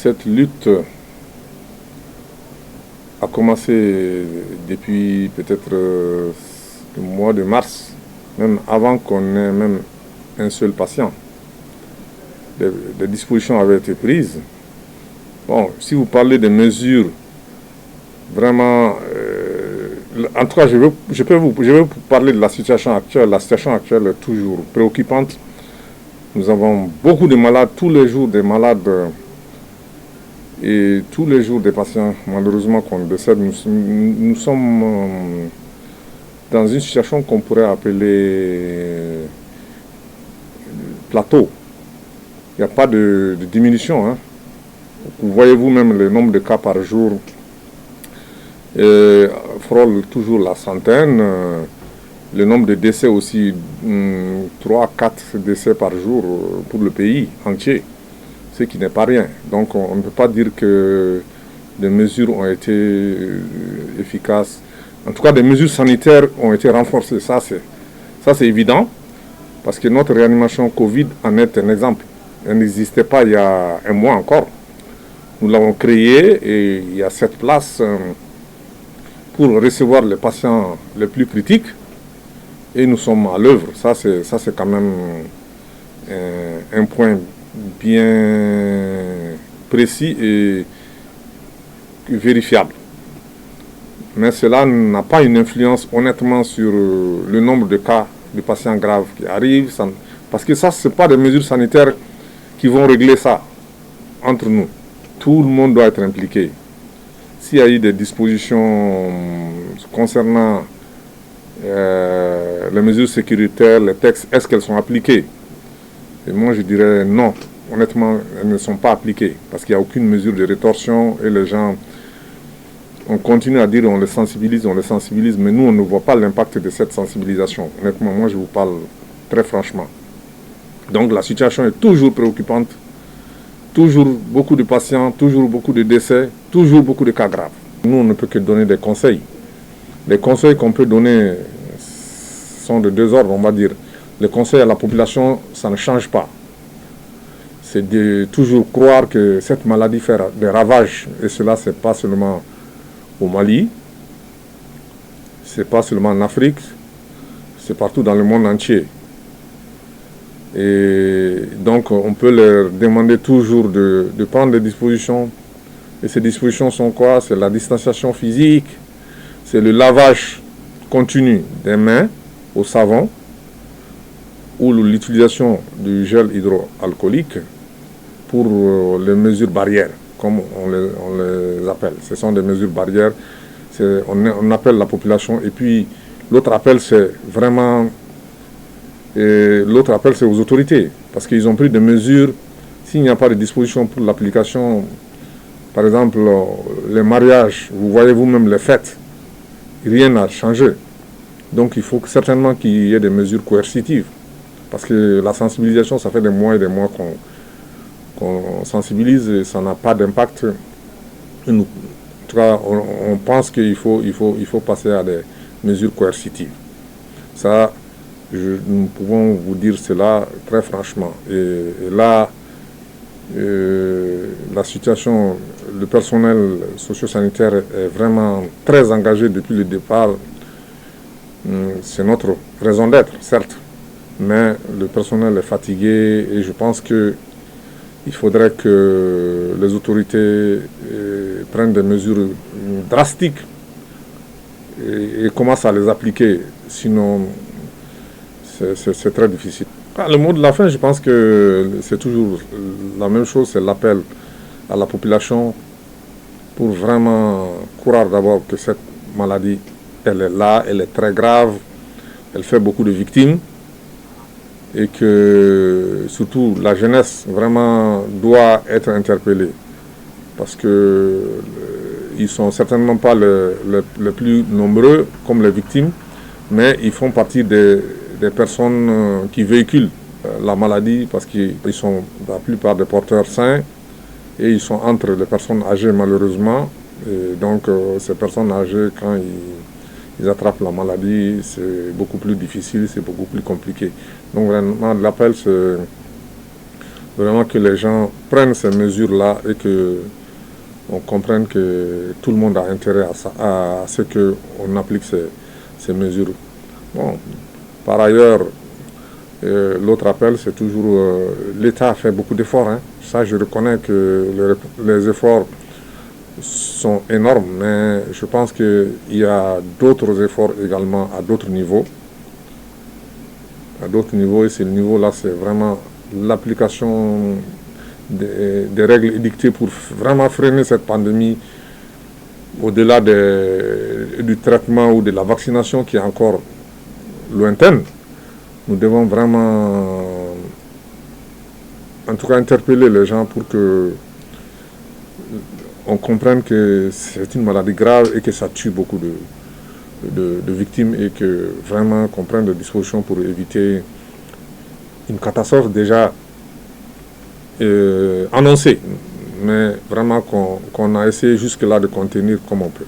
Cette lutte a commencé depuis peut-être le mois de mars, même avant qu'on ait même un seul patient. Des dispositions avaient été prises. Bon, si vous parlez des mesures, vraiment, en tout cas, je vais vous parler de la situation actuelle. La situation actuelle est toujours préoccupante. Nous avons beaucoup de malades, tous les jours des malades et tous les jours des patients, malheureusement, qu'on décède. Nous sommes dans une situation qu'on pourrait appeler plateau. Il n'y a pas de diminution. Hein. Vous voyez vous-même le nombre de cas par jour frôle toujours la centaine. Le nombre de décès aussi, 3-4 décès par jour pour le pays entier, ce qui n'est pas rien. Donc on ne peut pas dire que des mesures ont été efficaces. En tout cas, des mesures sanitaires ont été renforcées. Ça, c'est évident, parce que notre réanimation Covid en est un exemple. Elle n'existait pas il y a un mois encore. Nous l'avons créée et il y a 7 places pour recevoir les patients les plus critiques. Et nous sommes à l'œuvre. Ça, c'est quand même un point bien précis et vérifiable. Mais cela n'a pas une influence honnêtement sur le nombre de cas de patients graves qui arrivent. Parce que ça, ce n'est pas des mesures sanitaires qui vont régler ça entre nous. Tout le monde doit être impliqué. S'il y a eu des dispositions concernant les mesures sécuritaires, les textes, est-ce qu'elles sont appliquées? Et moi je dirais non, honnêtement elles ne sont pas appliquées parce qu'il n'y a aucune mesure de rétorsion et les gens, on continue à dire on les sensibilise, mais nous on ne voit pas l'impact de cette sensibilisation. Honnêtement, moi je vous parle très franchement. Donc la situation est toujours préoccupante, toujours beaucoup de patients, toujours beaucoup de décès, toujours beaucoup de cas graves. Nous on ne peut que donner des conseils. Les conseils qu'on peut donner sont de 2 ordres, on va dire. Les conseils à la population, ça ne change pas. C'est de toujours croire que cette maladie fait des ravages. Et cela, ce n'est pas seulement au Mali, ce n'est pas seulement en Afrique, c'est partout dans le monde entier. Et donc, on peut leur demander toujours de prendre des dispositions. Et ces dispositions sont quoi? C'est la distanciation physique, c'est le lavage continu des mains au savon ou l'utilisation du gel hydroalcoolique pour les mesures barrières, comme on les appelle. Ce sont des mesures barrières. On appelle la population. Et puis, l'autre appel, c'est vraiment... l'autre appel, c'est aux autorités. Parce qu'ils ont pris des mesures. S'il n'y a pas de disposition pour l'application, par exemple, les mariages, vous voyez vous-même les fêtes, rien n'a changé. Donc il faut certainement qu'il y ait des mesures coercitives. Parce que la sensibilisation, ça fait des mois et des mois qu'on sensibilise et ça n'a pas d'impact. En tout cas, on pense qu'il faut passer à des mesures coercitives. Ça, nous pouvons vous dire cela très franchement. Et là, la situation, le personnel socio-sanitaire est vraiment très engagé depuis le départ. C'est notre raison d'être, certes, mais le personnel est fatigué et je pense qu'il faudrait que les autorités prennent des mesures drastiques et commencent à les appliquer, sinon c'est très difficile. Le mot de la fin, je pense que c'est toujours la même chose, c'est l'appel à la population pour vraiment croire d'abord que cette maladie, elle est là, elle est très grave, elle fait beaucoup de victimes et que surtout la jeunesse vraiment doit être interpellée parce que ils ne sont certainement pas les plus nombreux comme les victimes, mais ils font partie des personnes qui véhiculent la maladie parce qu'ils sont la plupart des porteurs sains et ils sont entre les personnes âgées malheureusement. Et donc ces personnes âgées, quand ils attrapent la maladie, c'est beaucoup plus difficile, c'est beaucoup plus compliqué. Donc vraiment l'appel c'est vraiment que les gens prennent ces mesures-là et que on comprenne que tout le monde a intérêt à ce qu'on applique ces mesures. Bon, par ailleurs, l'autre appel, c'est toujours l'État a fait beaucoup d'efforts. Hein. Ça, je reconnais que les efforts sont énormes, mais je pense qu'il y a d'autres efforts également à d'autres niveaux. À d'autres niveaux, et ce niveau-là, c'est vraiment l'application des règles édictées pour vraiment freiner cette pandémie au-delà du traitement ou de la vaccination qui est encore lointaine. Nous devons vraiment, en tout cas, interpeller les gens pour que on comprenne que c'est une maladie grave et que ça tue beaucoup de victimes et que vraiment qu'on prenne des dispositions pour éviter une catastrophe déjà annoncée, mais vraiment qu'on a essayé jusque-là de contenir comme on peut.